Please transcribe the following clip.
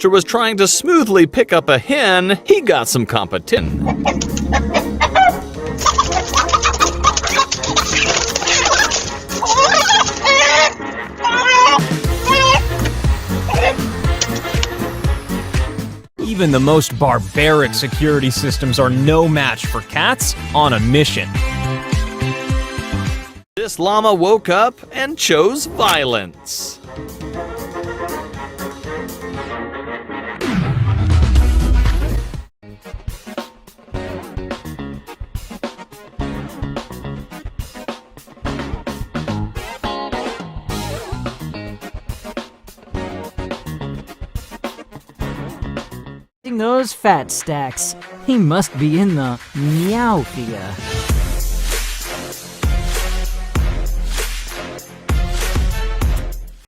hamster was trying to smoothly pick up a hen, he got some competition. Even the most barbaric security systems are no match for cats on a mission. This llama woke up and chose violence. Those fat stacks. He must be in the Meowthea.